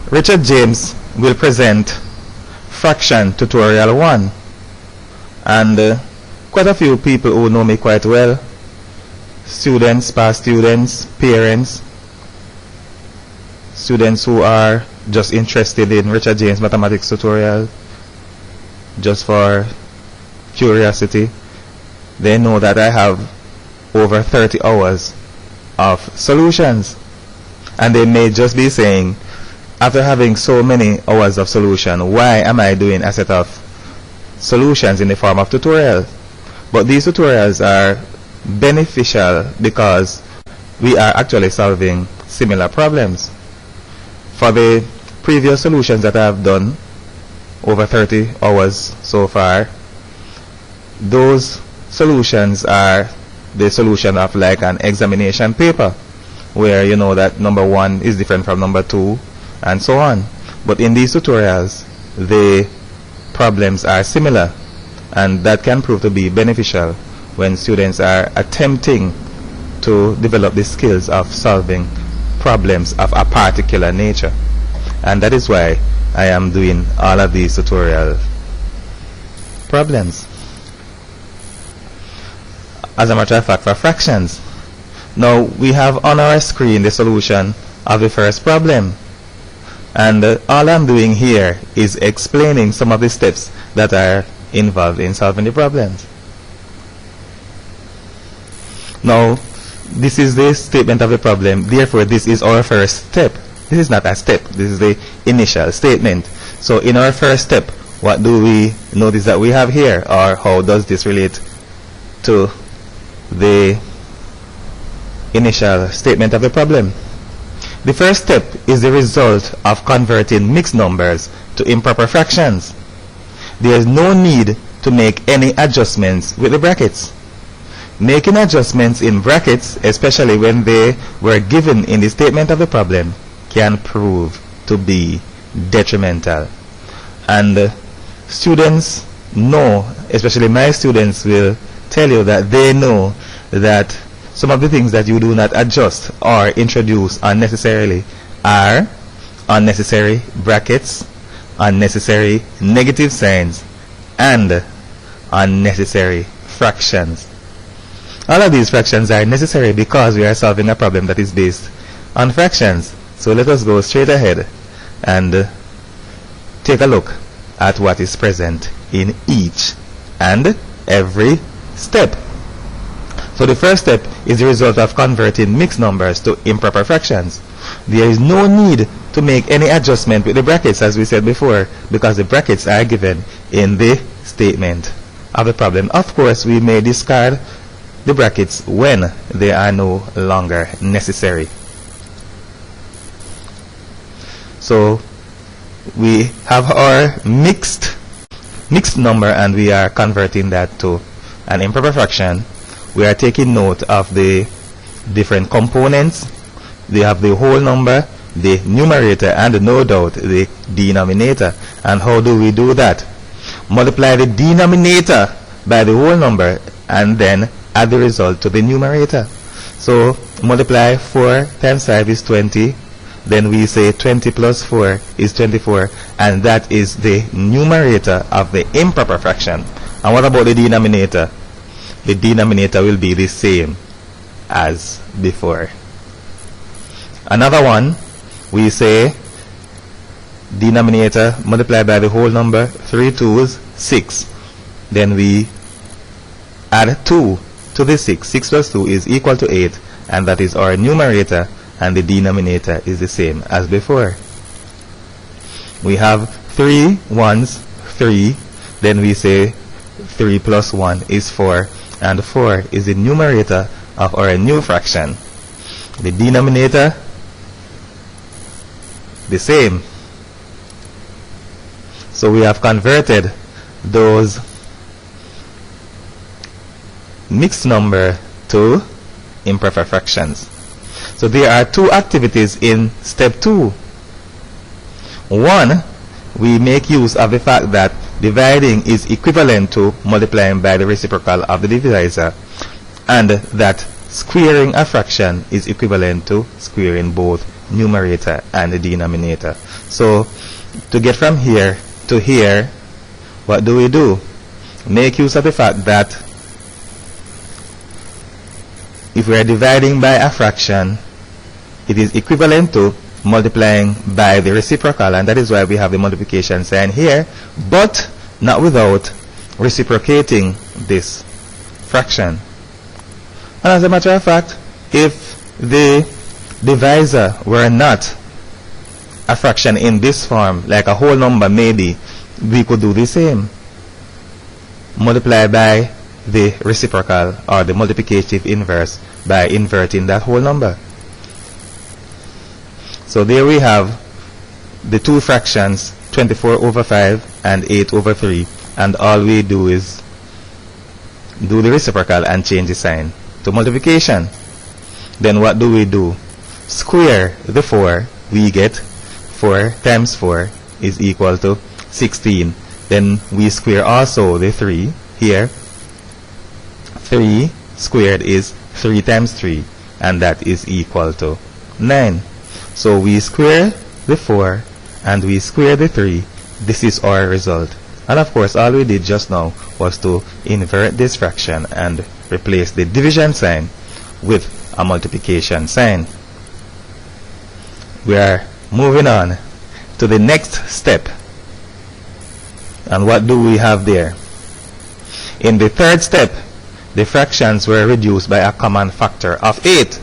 Richard James will present fraction tutorial 1, and quite a few people who know me quite well, students, past students, parents, students who are just interested in Richard James mathematics tutorial just for curiosity, they know that I have over 30 hours of solutions, and they may just be saying, after having so many hours of solution, why am I doing a set of solutions in the form of tutorials? But these tutorials are beneficial because we are actually solving similar problems. For the previous solutions that I have done, over 30 hours so far, those solutions are the solution of like an examination paper, where you know that number 1 is different from number 2, and so on. But in these tutorials, the problems are similar, and that can prove to be beneficial when students are attempting to develop the skills of solving problems of a particular nature. And that is why I am doing all of these tutorial problems. As a matter of fact, for fractions, now we have on our screen the solution of the first problem, and all I'm doing here is explaining some of the steps that are involved in solving the problems. Now, this is the statement of the problem, therefore this is our first step. This is not a step, this is the initial statement. So in our first step, what do we notice that we have here, or how does this relate to the initial statement of the problem? The first step is the result of converting mixed numbers to improper fractions. There is no need to make any adjustments with the brackets. Making adjustments in brackets, especially when they were given in the statement of the problem, can prove to be detrimental. And students know, especially my students will tell you that they know that some of the things that you do not adjust or introduce unnecessarily are unnecessary brackets, unnecessary negative signs, and unnecessary fractions. All of these fractions are necessary because we are solving a problem that is based on fractions. So let us go straight ahead and take a look at what is present in each and every step. So the first step is the result of converting mixed numbers to improper fractions. There is no need to make any adjustment with the brackets, as we said before, because the brackets are given in the statement of the problem. Of course, we may discard the brackets when they are no longer necessary. So we have our mixed number, and we are converting that to an improper fraction. We are taking note of the different components. They have the whole number, the numerator, and no doubt the denominator. And how do we do that? Multiply the denominator by the whole number and then add the result to the numerator. So multiply 4 times 5 is 20. Then we say 20 plus 4 is 24, and that is the numerator of the improper fraction. And what about the denominator? The denominator will be the same as before. Another one, we say denominator multiplied by the whole number, 3 2's 6. Then we add 2 to the 6. 6 plus 2 is equal to 8, and that is our numerator, and the denominator is the same as before. We have 3 1's 3. Then we say 3 plus 1 is 4, and 4 is the numerator of our new fraction. The denominator, the same. So we have converted those mixed number to improper fractions. So there are two activities in step 2. One, we make use of the fact that dividing is equivalent to multiplying by the reciprocal of the divisor, and that squaring a fraction is equivalent to squaring both numerator and the denominator. So to get from here to here, what do? Make use of the fact that if we are dividing by a fraction, it is equivalent to multiplying by the reciprocal, and that is why we have the multiplication sign here, but not without reciprocating this fraction. And as a matter of fact, if the divisor were not a fraction in this form, like a whole number maybe, we could do the same. Multiply by the reciprocal or the multiplicative inverse by inverting that whole number. So there we have the two fractions, 24 over 5 and 8 over 3, and all we do is do the reciprocal and change the sign to multiplication. Then what do? Square the 4, we get 4 times 4 is equal to 16. Then we square also the 3 here. 3 squared is 3 times 3, and that is equal to 9. So we square the 4 and we square the 3. This is our result. And of course, all we did just now was to invert this fraction and replace the division sign with a multiplication sign. We are moving on to the next step. And what do we have there? In the third step, the fractions were reduced by a common factor of 8.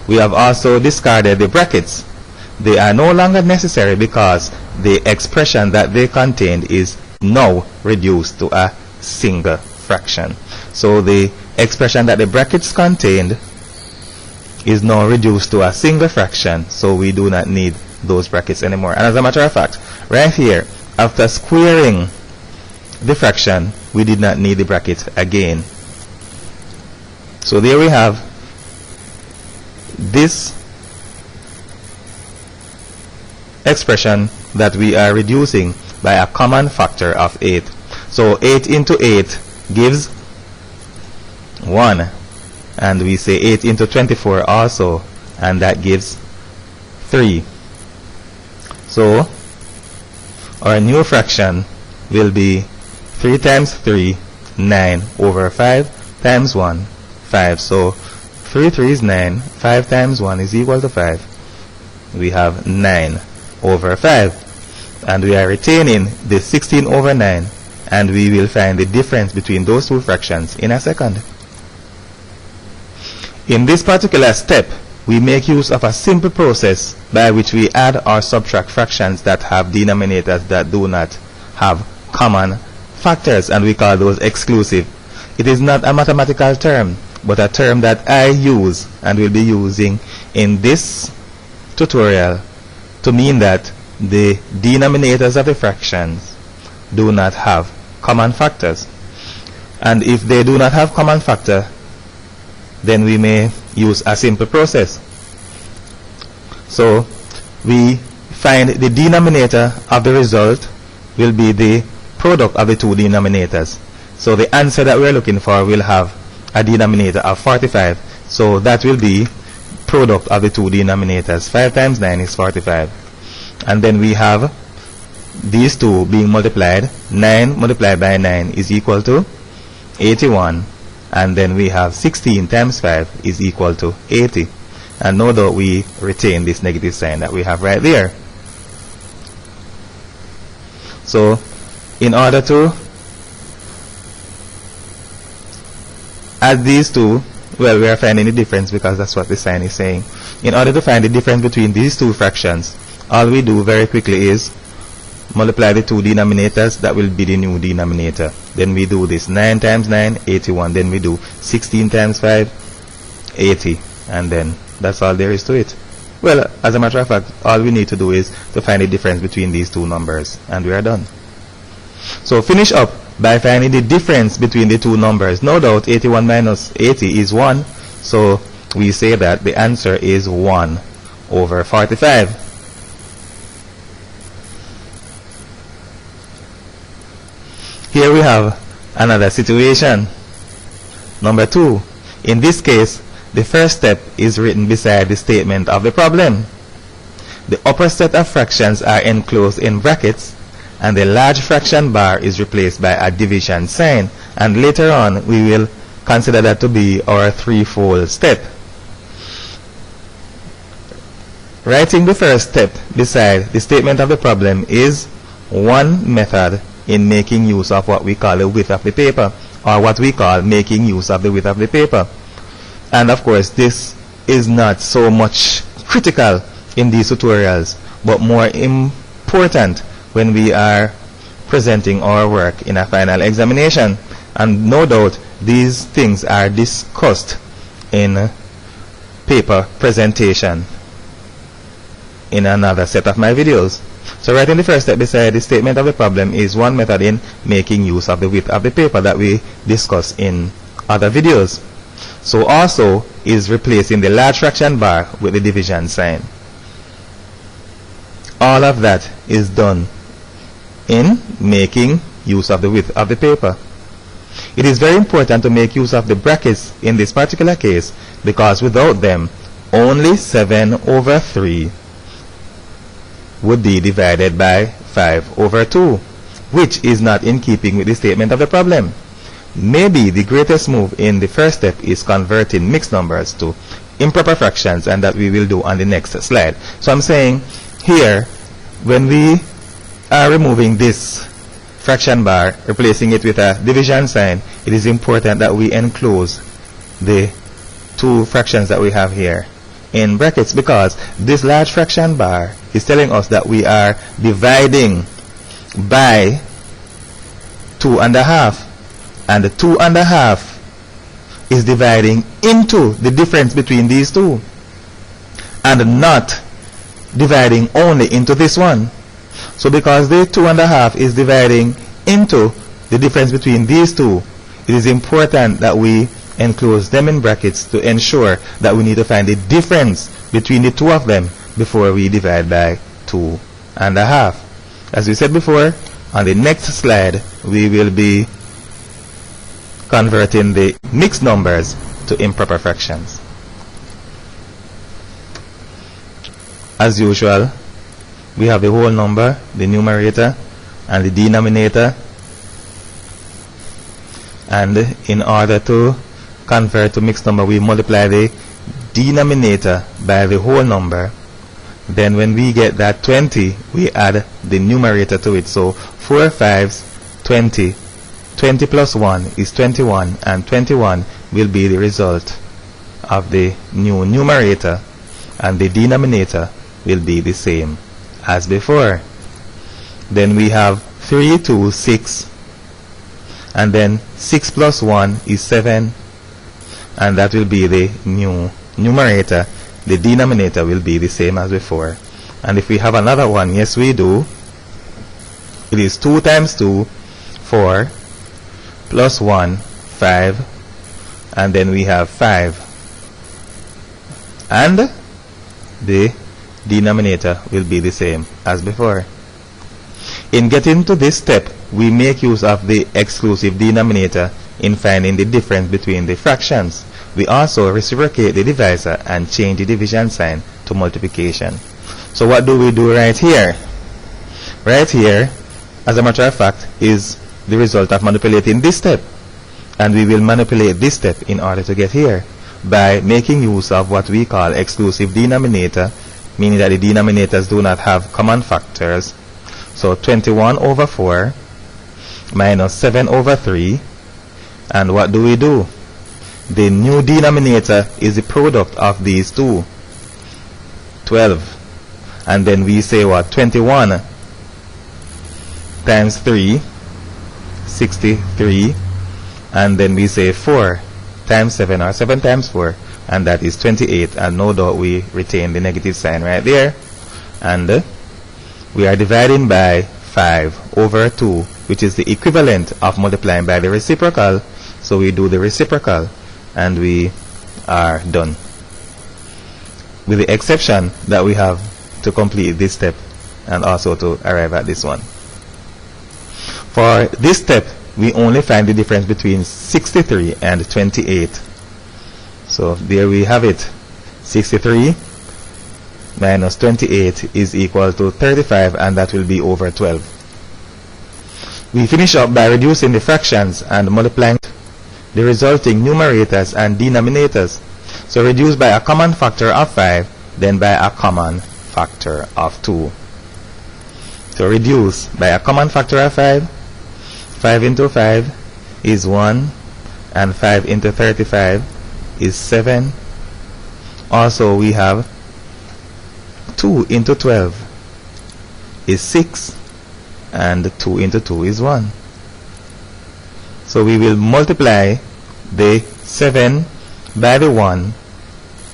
We have also discarded the brackets. They are no longer necessary because the expression that they contained is now reduced to a single fraction. So the expression that the brackets contained is now reduced to a single fraction, so we do not need those brackets anymore. And as a matter of fact, right here, after squaring the fraction, we did not need the bracket again. So there we have this expression that we are reducing by a common factor of 8. So 8 into 8 gives 1, and we say 8 into 24 also, and that gives 3. So our new fraction will be 3 times 3, 9 over 5 times 1, 5. So 3 3 is 9, 5 times 1 is equal to 5. We have 9 over 5, and we are retaining the 16 over 9, and we will find the difference between those two fractions in a second. In this particular step, we make use of a simple process by which we add or subtract fractions that have denominators that do not have common factors, and we call those exclusive. It is not a mathematical term, but a term that I use and will be using in this tutorial to mean that the denominators of the fractions do not have common factors. And if they do not have common factor, then we may use a simple process. So we find the denominator of the result will be the product of the two denominators. So the answer that we're looking for will have a denominator of 45. So that will be product of the two denominators. 5 times 9 is 45. And then we have these two being multiplied. 9 multiplied by 9 is equal to 81. And then we have 16 times 5 is equal to 80. And no doubt we retain this negative sign that we have right there. So in order to add these two, well, we are finding the difference because that's what the sign is saying. In order to find the difference between these two fractions, all we do very quickly is multiply the two denominators. That will be the new denominator. Then we do this 9 times 9, 81. Then we do 16 times 5, 80. And then that's all there is to it. Well, as a matter of fact, all we need to do is to find the difference between these two numbers, and we are done. So finish up by finding the difference between the two numbers. No doubt 81 minus 80 is 1. So we say that the answer is 1 over 45. Here we have another situation. Number 2. In this case, the first step is written beside the statement of the problem. The upper set of fractions are enclosed in brackets, and the large fraction bar is replaced by a division sign, and later on we will consider that to be our threefold step. Writing the first step beside the statement of the problem is one method in making use of what we call the width of the paper, or what we call making use of the width of the paper. And of course this is not so much critical in these tutorials, but more important when we are presenting our work in a final examination. And no doubt these things are discussed in paper presentation in another set of my videos. So writing the first step beside the statement of the problem is one method in making use of the width of the paper that we discuss in other videos. So also is replacing the large fraction bar with the division sign. All of that is done in making use of the width of the paper. It is very important to make use of the brackets in this particular case, because without them only 7/3 would be divided by 5/2, which is not in keeping with the statement of the problem. Maybe the greatest move in the first step is converting mixed numbers to improper fractions, and that we will do on the next slide. So I'm saying here, when we are removing this fraction bar, replacing it with a division sign, it is important that we enclose the two fractions that we have here in brackets, because this large fraction bar is telling us that we are dividing by 2.5, and the 2.5 is dividing into the difference between these two, and not dividing only into this one. So because the 2.5 is dividing into the difference between these two, it is important that we enclose them in brackets to ensure that we need to find the difference between the two of them before we divide by 2.5. As we said before, on the next slide we will be converting the mixed numbers to improper fractions. As usual, we have the whole number, the numerator, and the denominator. And in order to convert to mixed number, we multiply the denominator by the whole number. Then when we get that 20, we add the numerator to it. So 4 5s, 20. 20 plus 1 is 21, and 21 will be the result of the new numerator, and the denominator will be the same as before. Then we have 3, 2, 6, and then 6 plus 1 is 7, and that will be the new numerator. The denominator will be the same as before. And if we have another one, yes we do, it is 2 times 2, 4, plus 1, 5, and then we have 5, and the denominator will be the same as before. In getting to this step, we make use of the exclusive denominator in finding the difference between the fractions. We also reciprocate the divisor and change the division sign to multiplication. So what do we do right here? Right here, as a matter of fact, is the result of manipulating this step, and we will manipulate this step in order to get here by making use of what we call exclusive denominator, meaning that the denominators do not have common factors. So 21/4 minus 7/3, and what do we do? The new denominator is the product of these two, 12, and then we say what? 21 times 3, 63, and then we say 4 times 7, or 7 times 4, and that is 28, and no doubt we retain the negative sign right there, and we are dividing by 5/2, which is the equivalent of multiplying by the reciprocal. So we do the reciprocal, and we are done, with the exception that we have to complete this step and also to arrive at this one. For this step, we only find the difference between 63 and 28. So there we have it. 63 minus 28 is equal to 35, and that will be over 12. We finish up by reducing the fractions and multiplying the resulting numerators and denominators. So reduce by a common factor of 5, then by a common factor of 2. So reduce by a common factor of 5. 5 into 5 is 1, and 5 into 35 is 7. Also we have 2 into 12 is 6, and 2 into 2 is 1. So we will multiply the 7 by the 1,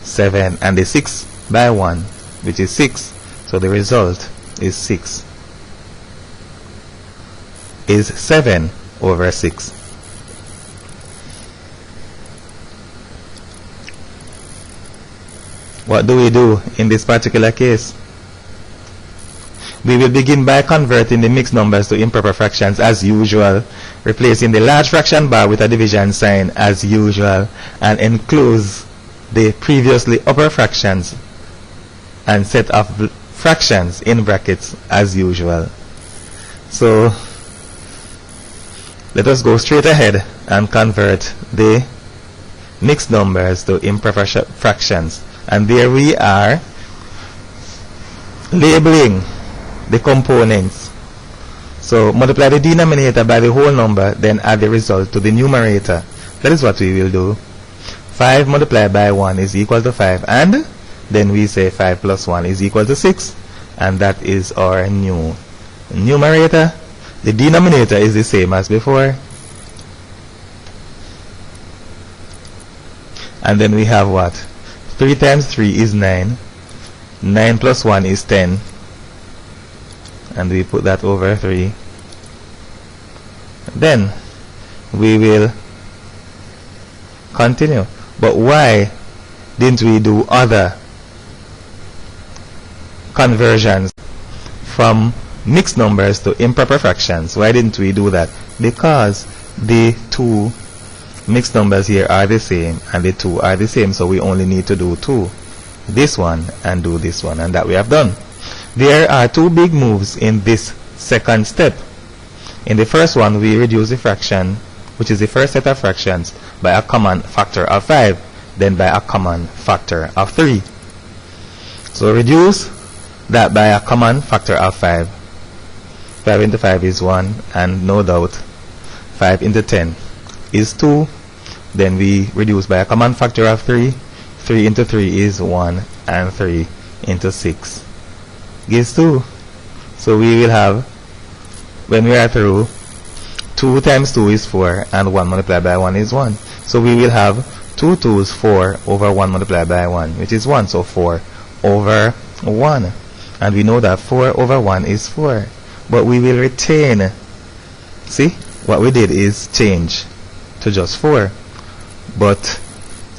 7, and the 6 by 1, which is 6. So the result is 6. Is 7 over 6. What do we do in this particular case? We will begin by converting the mixed numbers to improper fractions as usual, replacing the large fraction bar with a division sign as usual, and enclose the previously upper fractions and set of fractions in brackets as usual. So let us go straight ahead and convert the mixed numbers to improper fractions. And there we are labeling the components. So multiply the denominator by the whole number, then add the result to the numerator. That is what we will do. 5 multiplied by 1 is equal to 5, and then we say 5 plus 1 is equal to 6, and that is our new numerator. The denominator is the same as before, and then we have what? 3 times 3 is 9. 9 plus 1 is 10, and we put that over 3. Then we will continue. But why didn't we do other conversions from mixed numbers to improper fractions? Why didn't we do that? Because the two mixed numbers here are the same, and the 2 are the same, so we only need to do 2. This one and do this one, and that we have done. There are 2 big moves in this second step. In the first one, we reduce the fraction, which is the first set of fractions, by a common factor of 5, then by a common factor of 3. So reduce that by a common factor of 5. 5 into 5 is 1, and no doubt 5 into 10 is 2. Then we reduce by a common factor of 3. 3 into 3 is 1, and 3 into 6 gives 2. So we will have, when we are through, 2 times 2 is 4, and 1 multiplied by 1 is 1. So we will have 2 2's 4 over 1 multiplied by 1, which is 1. So 4 over 1. And we know that 4 over 1 is 4. But we will retain, see, what we did is change to just 4. But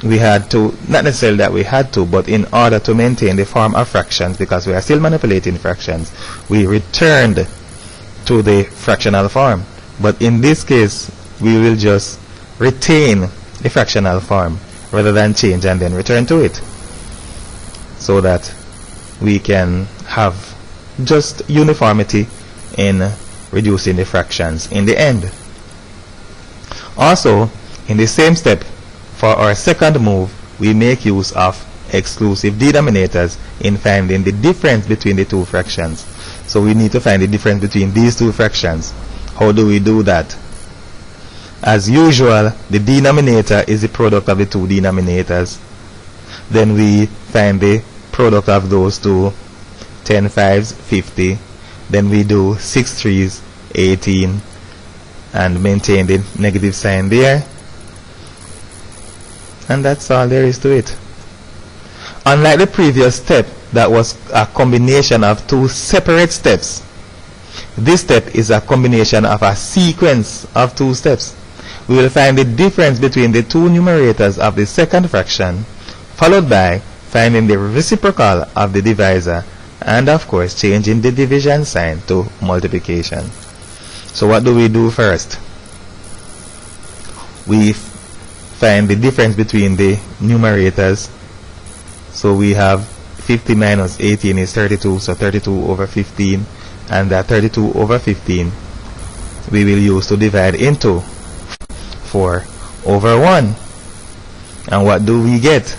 we had to, not necessarily that we had to, but in order to maintain the form of fractions, because we are still manipulating fractions, we returned to the fractional form. But in this case, we will just retain the fractional form rather than change and then return to it, so that we can have just uniformity in reducing the fractions in the end. Also, in the same step, for our second move, we make use of exclusive denominators in finding the difference between the 2 fractions. So we need to find the difference between these 2 fractions. How do we do that? As usual, the denominator is the product of the 2 denominators. Then we find the product of those 2. 10 5s, 50. Then we do 6 3s, 18, and maintain the negative sign there. And that's all there is to it. Unlike the previous step, that was a combination of 2 separate steps, this step is a combination of a sequence of 2 steps. We will find the difference between the 2 numerators of the second fraction, followed by finding the reciprocal of the divisor, and of course changing the division sign to multiplication. So what do we do first? We find the difference between the numerators. So we have 50 minus 18 is 32, so 32 over 15, and that 32 over 15 we will use to divide into 4 over 1. And what do we get?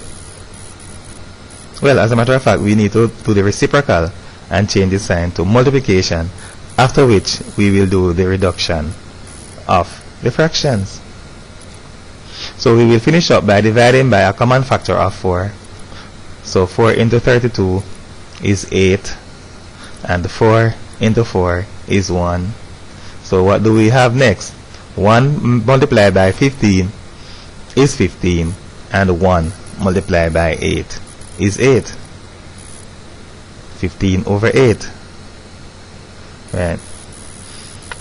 Well, as a matter of fact, we need to do the reciprocal and change the sign to multiplication, after which we will do the reduction of the fractions. So we will finish up by dividing by a common factor of 4. So 4 into 32 is 8, and 4 into 4 is 1. So what do we have next? 1 multiplied by 15 is 15, and 1 multiplied by 8 is 8. 15 over 8. Right.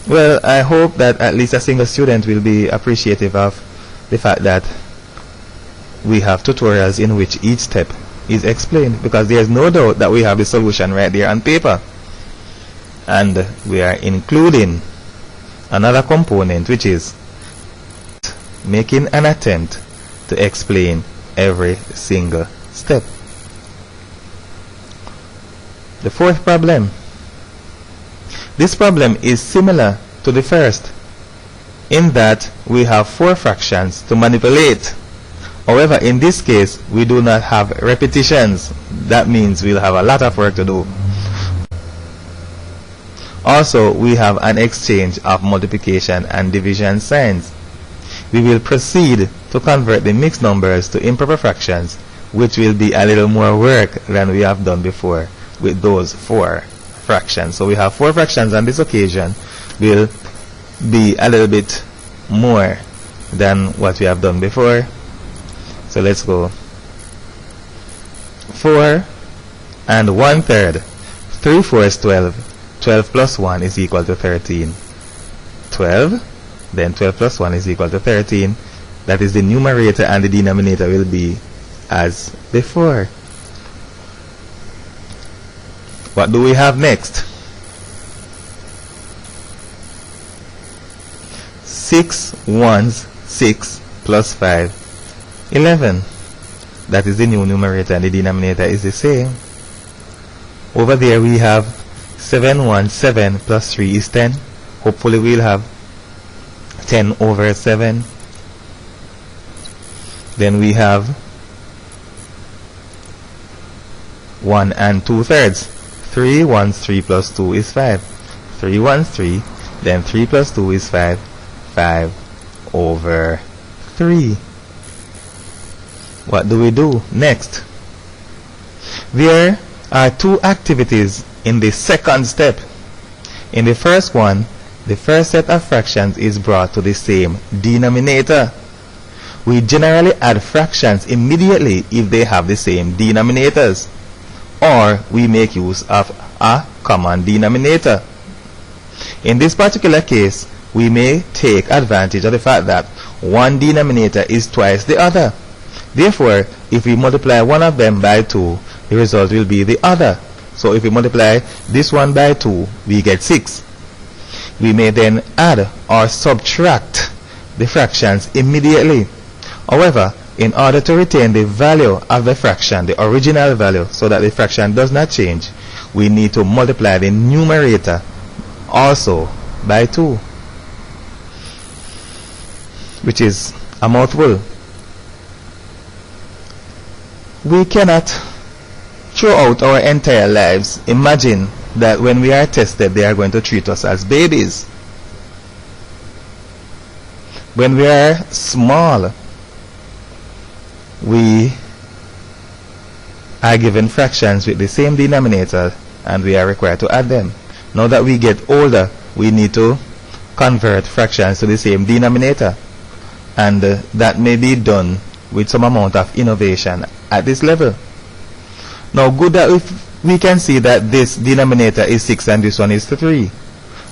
Well, I hope that at least a single student will be appreciative of the fact that we have tutorials in which each step is explained, because there is no doubt that we have the solution right there on paper, and we are including another component, which is making an attempt to explain every single step. The fourth problem. This problem is similar to the first in that we have 4 fractions to manipulate. However, in this case, we do not have repetitions. That means we'll have a lot of work to do. Also, we have an exchange of multiplication and division signs. We will proceed to convert the mixed numbers to improper fractions, which will be a little more work than we have done before with those 4 fractions. So we have 4 fractions on this occasion. Will be a little bit more than what we have done before. So let's go. 4 and 1/3. 3 fours 12. 12 plus 1 is equal to 13. 12, then 12 plus 1 is equal to 13. That is, the numerator and the denominator will be as before. What do we have next? 6 ones 6 plus 5, 11. That is the new numerator, and the denominator is the same. Over there we have 7 1 7 plus 3 is 10. Hopefully we'll have 10 over 7. Then we have 1 and 2/3. 3 ones 3 plus 2 is 5. 3 ones 3. Then 3 plus 2 is 5. 5 over 3. What do we do next? There are 2 activities in the second step. In the first one, the first set of fractions is brought to the same denominator. We generally add fractions immediately if they have the same denominators, or we make use of a common denominator. In this particular case, we may take advantage of the fact that one denominator is twice the other. Therefore, if we multiply one of them by 2, the result will be the other. So if we multiply this one by 2, we get 6. We may then add or subtract the fractions immediately. However, in order to retain the value of the fraction, the original value, so that the fraction does not change, we need to multiply the numerator also by 2, which is a mouthful. We cannot, throughout our entire lives, imagine that when we are tested, they are going to treat us as babies. When we are small, we are given fractions with the same denominator and we are required to add them. Now that we get older, we need to convert fractions to the same denominator, and that may be done with some amount of innovation at this level. Now, good that if we can see that this denominator is 6 and this one is 3.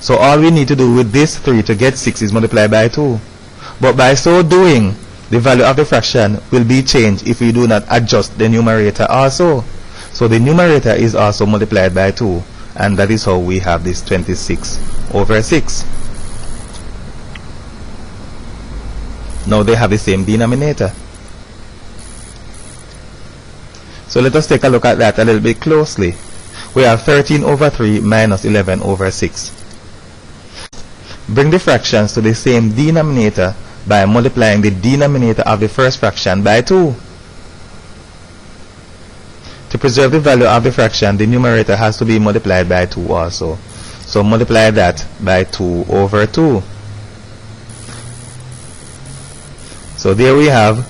So all we need to do with this 3 to get 6 is multiply by 2. But by so doing, the value of the fraction will be changed if we do not adjust the numerator also. So the numerator is also multiplied by 2, and that is how we have this 26 over 6. Now they have the same denominator. So let us take a look at that a little bit closely. We have 13 over 3 minus 11 over 6. Bring the fractions to the same denominator by multiplying the denominator of the first fraction by 2. To preserve the value of the fraction, the numerator has to be multiplied by 2 also. So multiply that by 2 over 2. So there we have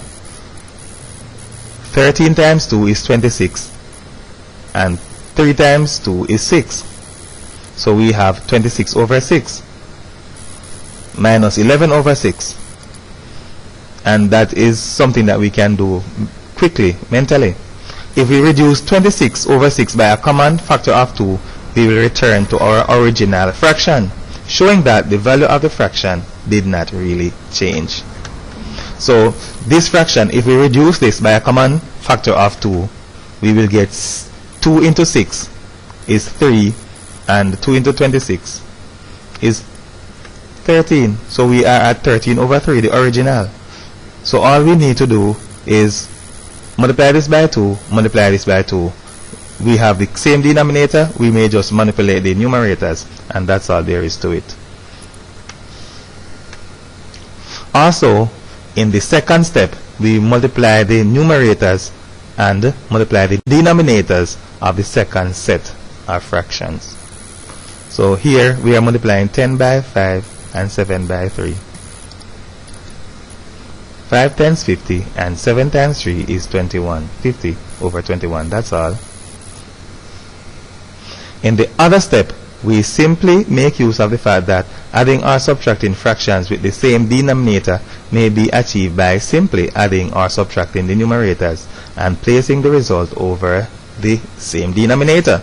13 times 2 is 26 and 3 times 2 is 6. So we have 26 over 6 minus 11 over 6. And that is something that we can do quickly, mentally. If we reduce 26 over 6 by a common factor of 2, we will return to our original fraction, showing that the value of the fraction did not really change. So this fraction, if we reduce this by a common factor of 2, we will get 2 into 6 is 3 and 2 into 26 is 13. So we are at 13 over 3, the original. So all we need to do is multiply this by 2, multiply this by 2. We have the same denominator, we may just manipulate the numerators, and that's all there is to it. Also, in the second step, we multiply the numerators and multiply the denominators of the second set of fractions. So here we are multiplying 10 by 5 and 7 by 3. 5 times 50 and 7 times 3 is 21. 50 over 21, that's all. In the other step, we simply make use of the fact that adding or subtracting fractions with the same denominator may be achieved by simply adding or subtracting the numerators and placing the result over the same denominator.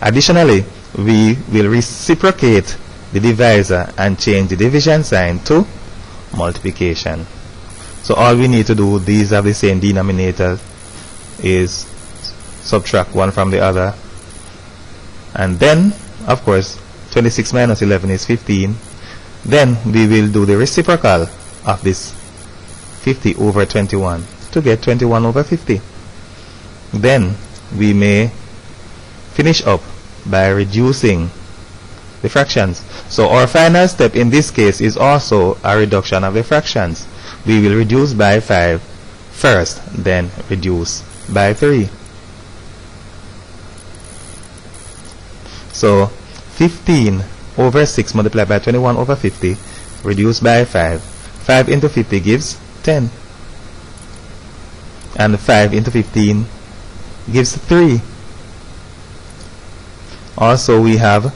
Additionally, we will reciprocate the divisor and change the division sign to multiplication. So all we need to do, these have the same denominator, is subtract one from the other. And then, of course, 26 minus 11 is 15. Then we will do the reciprocal of this 50 over 21 to get 21 over 50. Then we may finish up by reducing the fractions. So our final step in this case is also a reduction of the fractions. We will reduce by 5 first, then reduce by 3. So 15 over 6 multiplied by 21 over 50 reduced by 5. 5 into 50 gives 10. And 5 into 15 gives 3. Also we have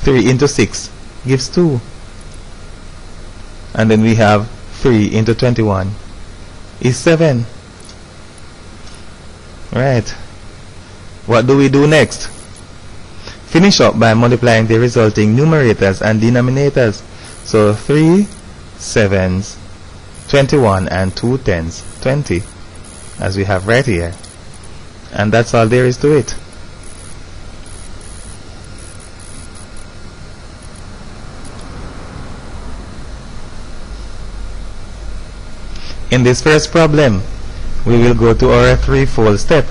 3 into 6 gives 2. And then we have 3 into 21 is 7. Right. What do we do next? Finish up by multiplying the resulting numerators and denominators. So 3 7s, 21 and 2 10s, 20, as we have right here. And that's all there is to it. In this first problem, we will go to our threefold step.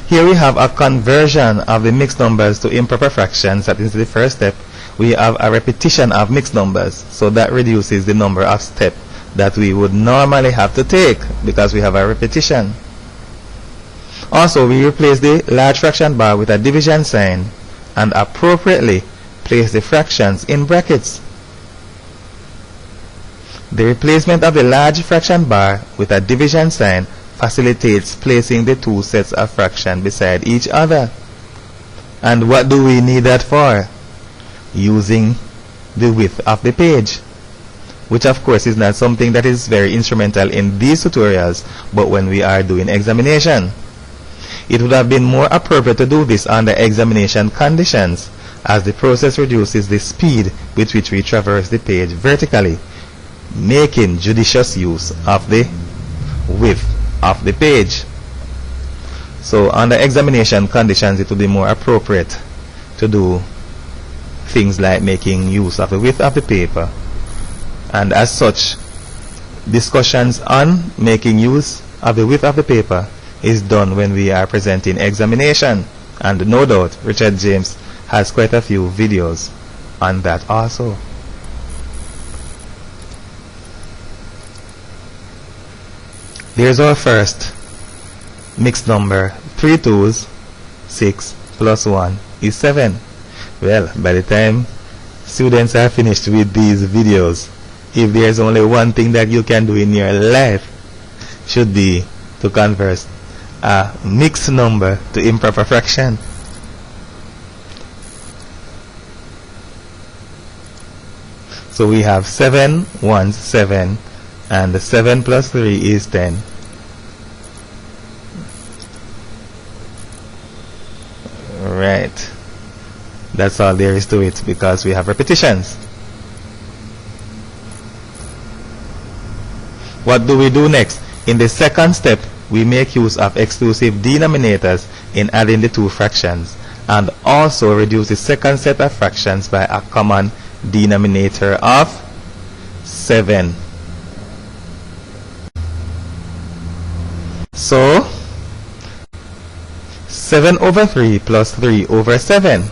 Here we have a conversion of the mixed numbers to improper fractions. That is the first step. We have a repetition of mixed numbers, so that reduces the number of steps that we would normally have to take because we have a repetition. Also, we replace the large fraction bar with a division sign and appropriately place the fractions in brackets. The replacement of the large fraction bar with a division sign facilitates placing the two sets of fractions beside each other. And what do we need that for? Using the width of the page, which of course is not something that is very instrumental in these tutorials, but when we are doing examination. It would have been more appropriate to do this under examination conditions, as the process reduces the speed with which we traverse the page vertically, making judicious use of the width of the page. So under examination conditions, it would be more appropriate to do things like making use of the width of the paper, and as such discussions on making use of the width of the paper is done when we are presenting examination, and no doubt Richard James has quite a few videos on that also. There's our first mixed number. 3 2's, 6 plus 1 is 7. Well, by the time students are finished with these videos, if there's only one thing that you can do in your life, should be to convert a mixed number to improper fraction. So we have 7 1's 7, and 7 plus 3 is 10. Right. That's all there is to it, because we have repetitions. What do we do next? In the second step, we make use of exclusive denominators in adding the two fractions, and also reduce the second set of fractions by a common denominator of 7. So 7 over 3 plus 3 over 7.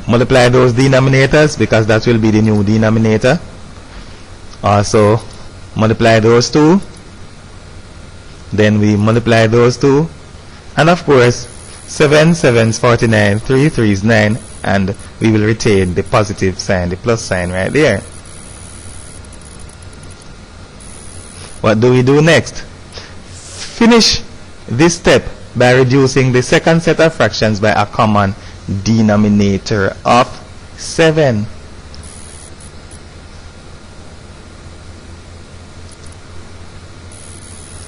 Multiply those denominators, because that will be the new denominator. Also multiply those two. Then we multiply those two. And of course, 7 7's 49, 3 3's 9, and we will retain the positive sign, the plus sign right there. What do we do next? Finish this step by reducing the second set of fractions by a common denominator of 7.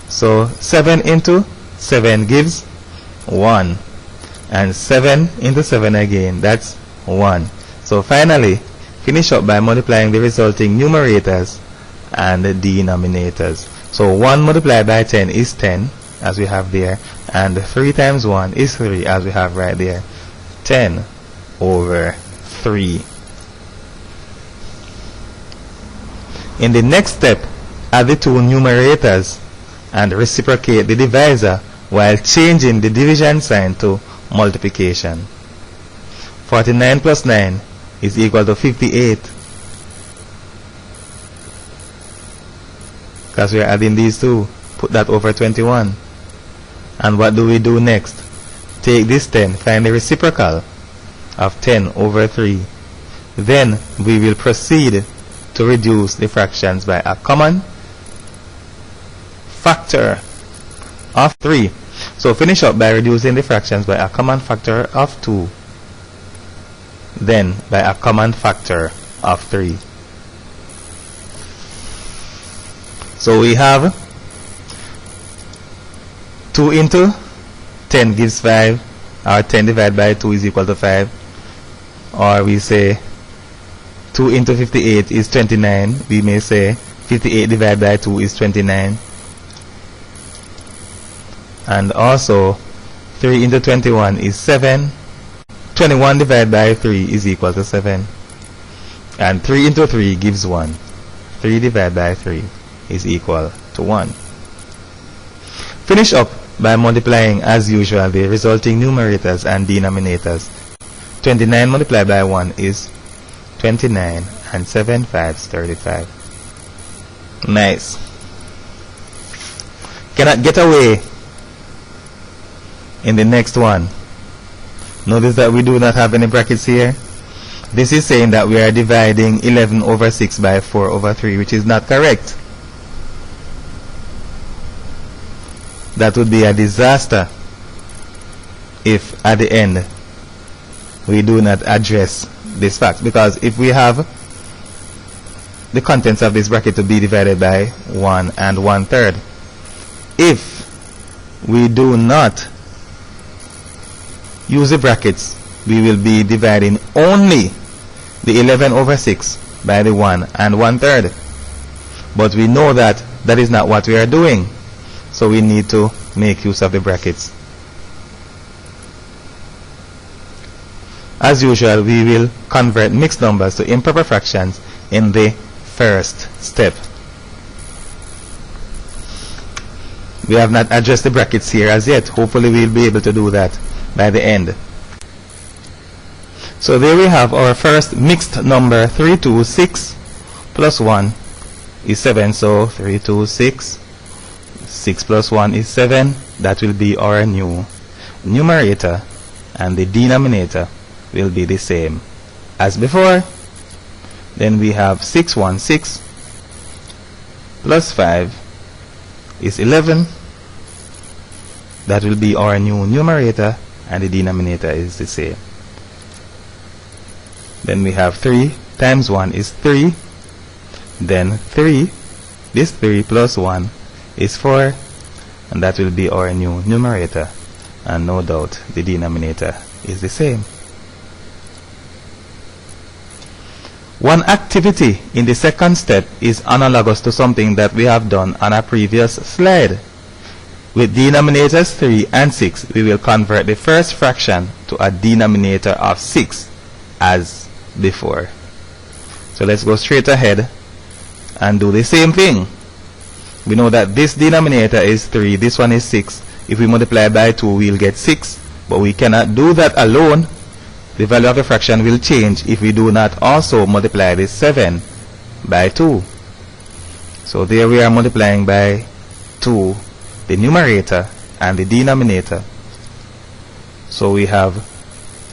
So 7 into 7 gives 1, and 7 into 7 again, that's 1. So finally, finish up by multiplying the resulting numerators and the denominators. So 1 multiplied by 10 is 10, as we have there, and 3 times 1 is 3, as we have right there. 10 over 3. In the next step, add the two numerators and reciprocate the divisor while changing the division sign to multiplication. 49 plus 9 is equal to 58, because we are adding these two. Put that over 21. And what do we do next? Take this 10, find the reciprocal of 10 over 3. Then we will proceed to reduce the fractions by a common factor of 3. So finish up by reducing the fractions by a common factor of 2. Then by a common factor of 3. So we have 2 into 10 gives 5, or 10 divided by 2 is equal to 5. Or we say 2 into 58 is 29. We may say 58 divided by 2 is 29. And also 3 into 21 is 7. 21 divided by 3 is equal to 7. And 3 into 3 gives 1. 3 divided by 3 is equal to 1. Finish up by multiplying as usual the resulting numerators and denominators. 29 multiplied by 1 is 29, and 7 5's 35. Nice. Cannot get away in the next one. Notice that we do not have any brackets here. This is saying that we are dividing 11 over 6 by 4 over 3, which is not correct. That would be a disaster if at the end we do not address this fact, because if we have the contents of this bracket to be divided by 1 and 1/3, if we do not use the brackets, we will be dividing only the 11 over 6 by the 1 and 1/3. But we know that that is not what we are doing, so we need to make use of the brackets. As usual, we will convert mixed numbers to improper fractions in the first step. We have not addressed the brackets here as yet. Hopefully we'll be able to do that by the end. So there we have our first mixed number, 326 plus 1 is 7. So 326, 6 plus 1 is 7. That will be our new numerator, and the denominator will be the same as before. Then we have 616 plus 5 is 11. That will be our new numerator, and the denominator is the same. Then we have 3 times 1 is 3. Then 3, this 3 plus 1 is 4, and that will be our new numerator, and no doubt the denominator is the same. One activity in the second step is analogous to something that we have done on a previous slide. With denominators 3 and 6, we will convert the first fraction to a denominator of 6 as before. So let's go straight ahead and do the same thing. We know that this denominator is 3, this one is 6. If we multiply by 2, we'll get 6, but we cannot do that alone. The value of the fraction will change if we do not also multiply this 7 by 2. So there we are multiplying by 2 the numerator and the denominator. So we have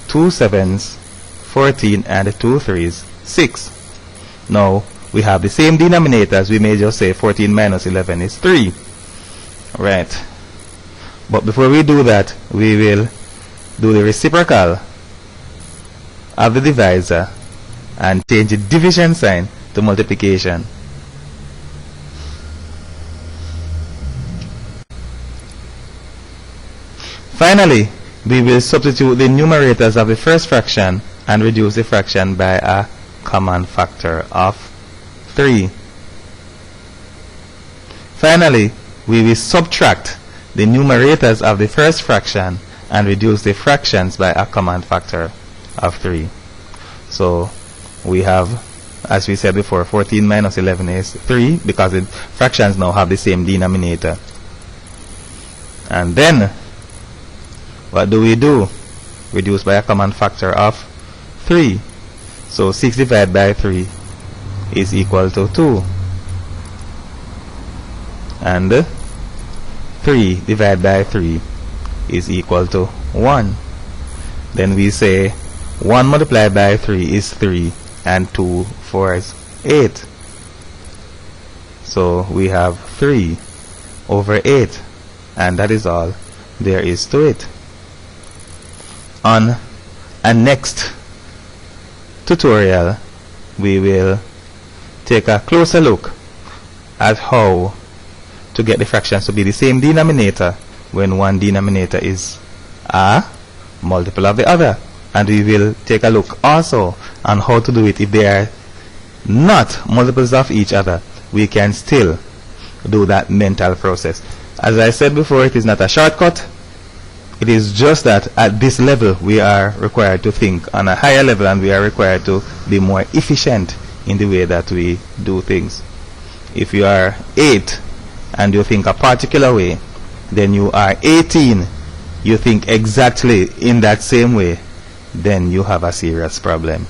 2 7s, 14, and 2 3s, 6. Now we have the same denominators. We may just say 14 minus 11 is 3. Right. But before we do that, we will do the reciprocal of the divisor and change the division sign to multiplication. Finally, we will substitute the numerators of the first fraction and reduce the fraction by a common factor of 3. Finally, we will subtract the numerators of the first fraction and reduce the fractions by a common factor of 3. So we have, as we said before, 14 minus 11 is 3, because the fractions now have the same denominator. And then what do? Reduce by a common factor of 3. So 6 divided by 3 is equal to 2. And 3 divided by 3 is equal to 1. Then we say 1 multiplied by 3 is 3, and 2 4s 8. So we have 3 over 8, and that is all there is to it. On a next tutorial, we will take a closer look at how to get the fractions to be the same denominator when one denominator is a multiple of the other. And we will take a look also on how to do it if they are not multiples of each other. We can still do that mental process. As I said before, it is not a shortcut. It is just that at this level we are required to think on a higher level, and we are required to be more efficient in the way that we do things. If you are 8 and you think a particular way, then you are 18, you think exactly in that same way, then you have a serious problem.